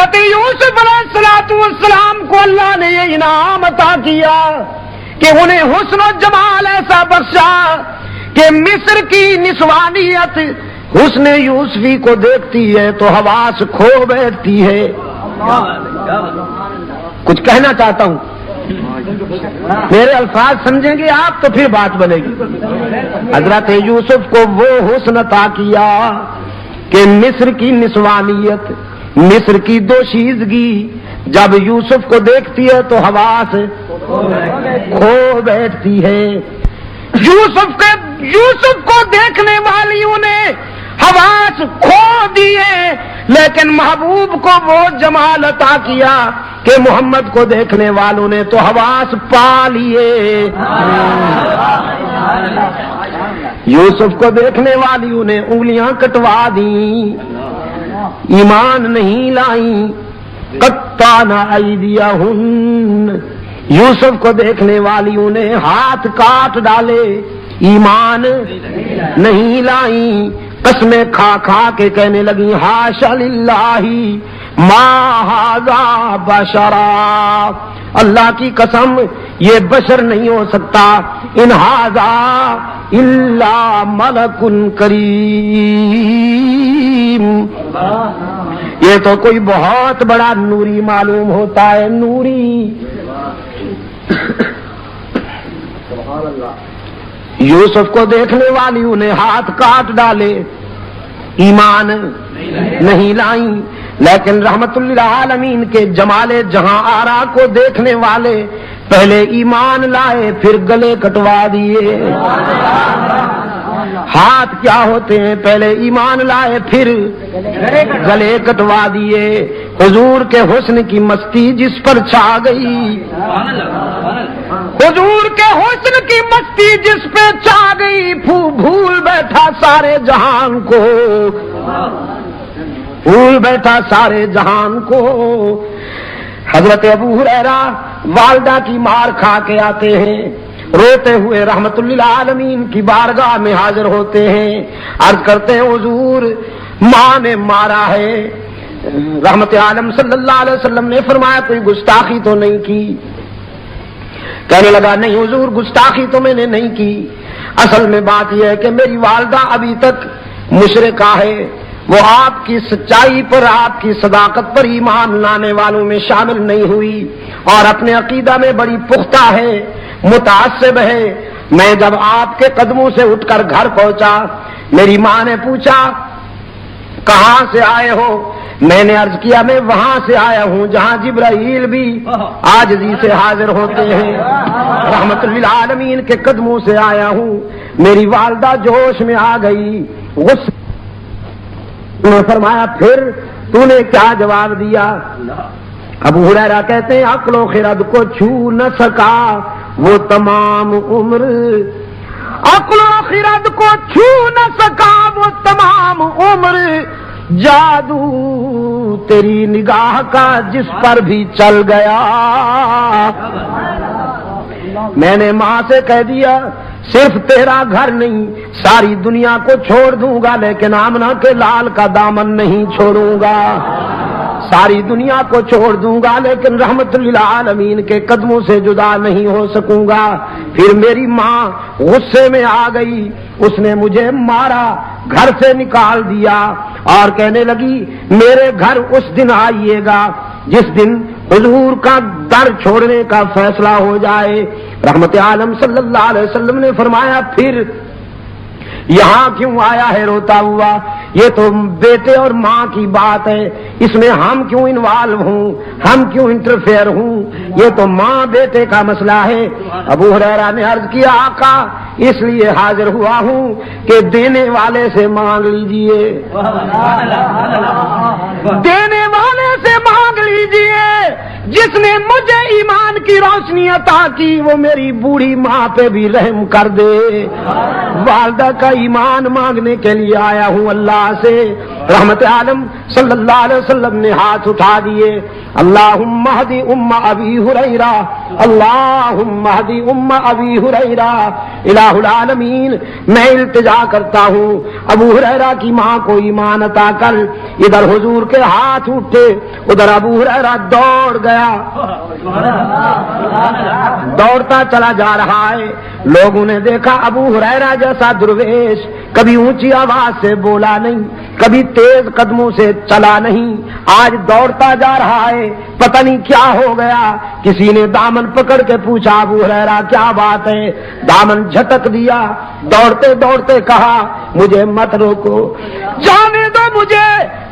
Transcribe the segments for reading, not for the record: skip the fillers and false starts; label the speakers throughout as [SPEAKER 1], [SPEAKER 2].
[SPEAKER 1] حضرت یوسف علیہ السلام کو اللہ نے یہ انعام عطا کیا کہ انہیں حسن و جمال ایسا بخشا کہ مصر کی نسوانیت حسن یوسفی کو دیکھتی ہے تو حواس کھو بیٹھتی ہے. کچھ کہنا چاہتا ہوں، میرے الفاظ سمجھیں گے آپ تو پھر بات بنے گی. حضرت یوسف کو وہ حسن عطا کیا کہ مصر کی نسوانیت، مصر کی دوشیزگی جب یوسف کو دیکھتی ہے تو حواس کھو بیٹھتی ہے. یوسف کو دیکھنے والیوں نے حواس کھو دیے، لیکن محبوب کو وہ جمال عطا کیا کہ محمد کو دیکھنے والوں نے تو حواس پا لیے. یوسف کو دیکھنے والیوں نے انگلیاں کٹوا دیں، ایمان نہیں لائیں. قطعنا ایدیہن، یوسف کو دیکھنے والیوں نے ہاتھ کاٹ ڈالے، ایمان نہیں لائیں. قسمیں کھا کھا کے کہنے لگی حاشا للہ ما ھذا بشرا، اللہ کی قسم یہ بشر نہیں ہو سکتا، ان ھذا الا ملک کریم، یہ تو کوئی بہت بڑا نوری معلوم ہوتا ہے، نوری. یوسف کو دیکھنے والیوں نے ہاتھ کاٹ ڈالے، ایمان نہیں لائیں. لیکن رحمت للعالمین کے جمال جہاں آرا کو دیکھنے والے پہلے ایمان لائے پھر گلے کٹوا دیے. ہاتھ کیا ہوتے ہیں؟ پہلے ایمان لائے پھر گلے کٹوا دیے. حضور کے حسن کی مستی جس پر چھا گئی، حضور کے حسن کی مستی جس پہ چھا گئی، بھول بیٹھا سارے جہان کو، بھول بیٹھا سارے جہان کو. حضرت ابو ہریرہ والدہ کی مار کھا کے آتے ہیں، روتے ہوئے رحمت للعالمین کی بارگاہ میں حاضر ہوتے ہیں، عرض کرتے ہیں حضور ماں نے مارا ہے. رحمت عالم صلی اللہ علیہ وسلم نے فرمایا کوئی گستاخی تو نہیں کی؟ کہنے لگا نہیں حضور گستاخی تو میں نے نہیں کی، اصل میں بات یہ ہے کہ میری والدہ ابھی تک مشرکہ ہے، وہ آپ کی سچائی پر، آپ کی صداقت پر ایمان لانے والوں میں شامل نہیں ہوئی اور اپنے عقیدہ میں بڑی پختہ ہے، متعصب ہے. میں جب آپ کے قدموں سے اٹھ کر گھر پہنچا، میری ماں نے پوچھا کہاں سے آئے ہو؟ میں نے عرض کیا میں وہاں سے آیا ہوں جہاں جبرائیل بھی عاجزی سے حاضر ہوتے ہیں، رحمت للعالمین کے قدموں سے آیا ہوں. میری والدہ جوش میں آ گئی، غصے نے فرمایا پھر تو نے کیا جواب دیا؟ ابو ہریرہ کہتے ہیں عقل و خرد کو چھو نہ سکا وہ تمام عمر، عقل و خرد کو چھو نہ سکا وہ تمام عمر، جادو تیری نگاہ کا جس پر بھی چل گیا. میں نے ماں سے کہہ دیا صرف تیرا گھر نہیں ساری دنیا کو چھوڑ دوں گا لیکن آمنہ کے لال کا دامن نہیں چھوڑوں گا، ساری دنیا کو چھوڑ دوں گا لیکن رحمت للعالمین کے قدموں سے جدا نہیں ہو سکوں گا. پھر میری ماں غصے میں آ گئی، اس نے مجھے مارا، گھر سے نکال دیا اور کہنے لگی میرے گھر اس دن آئیے گا جس دن حضور کا در چھوڑنے کا فیصلہ ہو جائے. رحمت عالم صلی اللہ علیہ وسلم نے فرمایا پھر یہاں کیوں آیا ہے روتا ہوا؟ یہ تو بیٹے اور ماں کی بات ہے، اس میں ہم کیوں انوالو ہوں، ہم کیوں انٹرفیئر ہوں؟ یہ تو ماں بیٹے کا مسئلہ ہے. ابو ہریرہ نے عرض کیا آقا اس لیے حاضر ہوا ہوں کہ دینے والے سے مانگ لیجئے، دینے والے سے مانگ لیجئے. جس نے مجھے ایمان کی روشنی عطا کی وہ میری بوڑھی ماں پہ بھی رحم کر دے. والدہ کا ایمان مانگنے کے لیے آیا ہوں اللہ سے. رحمت عالم صلی اللہ علیہ وسلم نے ہاتھ اٹھا دیے. اللہم اہدی ام ابی ہریرہ، اللہم اہدی ام ابی ہریرہ. الہ العالمین، میں التجا کرتا ہوں ابو ہریرہ کی ماں کو ایمان عطا کر. ادھر حضور کے ہاتھ اٹھے، ادھر ابو ہریرہ دوڑ گیا، دوڑتا چلا جا رہا ہے. لوگوں نے دیکھا ابو ہریرہ جیسا درویش کبھی اونچی آواز سے بولا نہیں، کبھی تیز قدموں سے چلا نہیں، آج دوڑتا جا رہا ہے. پتہ نہیں کیا ہو گیا. کسی نے دامن پکڑ کے پوچھا ابو ہریرہ کیا بات ہے؟ دامن جھٹک دیا. دوڑتے دوڑتے کہا مجھے مت روکو، جانے دو، مجھے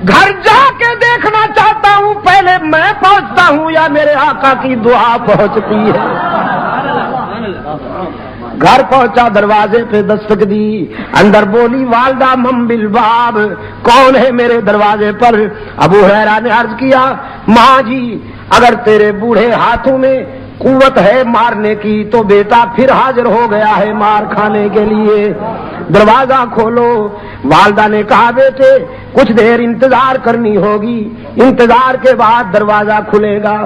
[SPEAKER 1] گھر جا کے دیکھنا چاہتا ہوں. پہلے میں پہنچتا ہوں یا میرے آقا کی دعا پہنچتی ہے. گھر پہنچا، دروازے پہ دستک دی. اندر بولی والدہ من بالباب، کون ہے میرے دروازے پر؟ ابو ہریرہ نے عرض کیا ماں جی اگر تیرے بوڑھے ہاتھوں میں قوت ہے مارنے کی تو بیٹا پھر حاضر ہو گیا ہے مار کھانے کے لیے، دروازہ کھولو. والدہ نے کہا بیٹے کچھ دیر انتظار کرنی ہوگی، انتظار کے بعد دروازہ کھلے گا.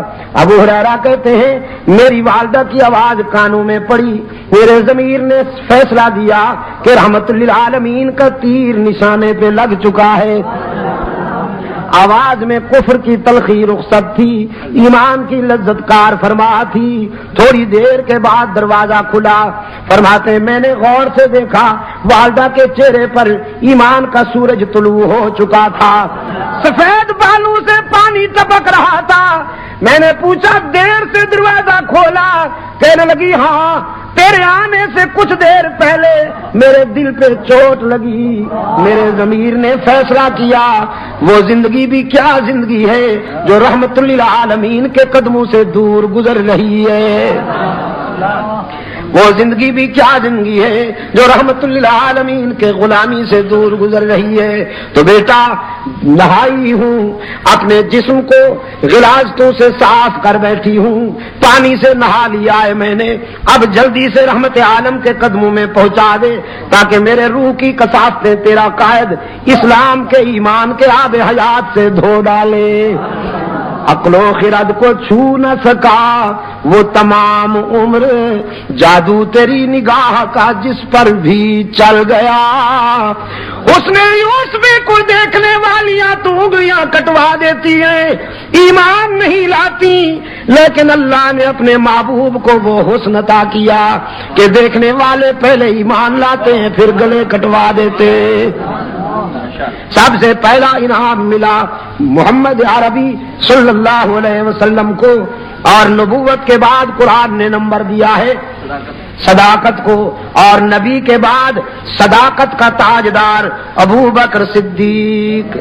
[SPEAKER 1] ابو ہریرہ کہتے ہیں میری والدہ کی آواز کانوں میں پڑی، میرے ضمیر نے فیصلہ دیا کہ رحمت للعالمین کا تیر نشانے پہ لگ چکا ہے. آواز میں کفر کی تلخی رخصت تھی، ایمان کی لذت کار فرما تھی. تھوڑی دیر کے بعد دروازہ کھلا. فرماتے میں نے غور سے دیکھا والدہ کے چہرے پر ایمان کا سورج طلوع ہو چکا تھا، سفید بالوں سے پانی ٹپک رہا تھا. میں نے پوچھا دیر سے دروازہ کھولا؟ کہنے لگی ہاں تیرے آنے سے کچھ دیر پہلے میرے دل پہ چوٹ لگی. میرے ضمیر نے فیصلہ کیا وہ زندگی بھی کیا زندگی ہے جو رحمت للعالمین کے قدموں سے دور گزر رہی ہے. وہ زندگی بھی کیا زندگی ہے جو رحمت للعالمین کے غلامی سے دور گزر رہی ہے. تو بیٹا نہائی ہوں، اپنے جسم کو غلاظتوں سے صاف کر بیٹھی ہوں، پانی سے نہا لیا ہے میں نے. اب جلدی سے رحمت عالم کے قدموں میں پہنچا دے تاکہ میرے روح کی کثافتیں تیرا قائد اسلام کے ایمان کے آب حیات سے دھو ڈالے. عقل و خرد کو چھو نہ سکا وہ تمام عمر، جادو تیری نگاہ کا جس پر بھی چل گیا. اس نے یوسف کو دیکھنے والیاں تو انگلیاں کٹوا دیتی ہیں، ایمان نہیں لاتی، لیکن اللہ نے اپنے محبوب کو وہ حسن عطا کیا کہ دیکھنے والے پہلے ایمان لاتے ہیں پھر گلے کٹوا دیتے. سب سے پہلا انعام ملا محمد عربی صلی اللہ علیہ وسلم کو، اور نبوت کے بعد قرآن نے نمبر دیا ہے صداقت کو، اور نبی کے بعد صداقت کا تاجدار ابو بکر صدیق.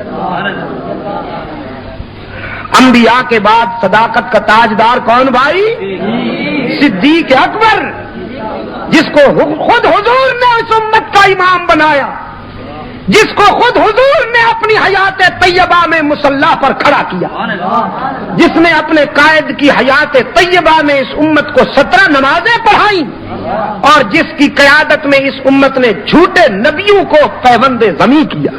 [SPEAKER 1] انبیاء کے بعد صداقت کا تاجدار کون بھائی؟ صدیق اکبر، جس کو خود حضور نے اس امت کا امام بنایا، جس کو خود حضور نے اپنی حیات طیبہ میں مصلی پر کھڑا کیا، جس نے اپنے قائد کی حیات طیبہ میں اس امت کو 17 نمازیں پڑھائیں، اور جس کی قیادت میں اس امت نے جھوٹے نبیوں کو پیوند ضمی کیا.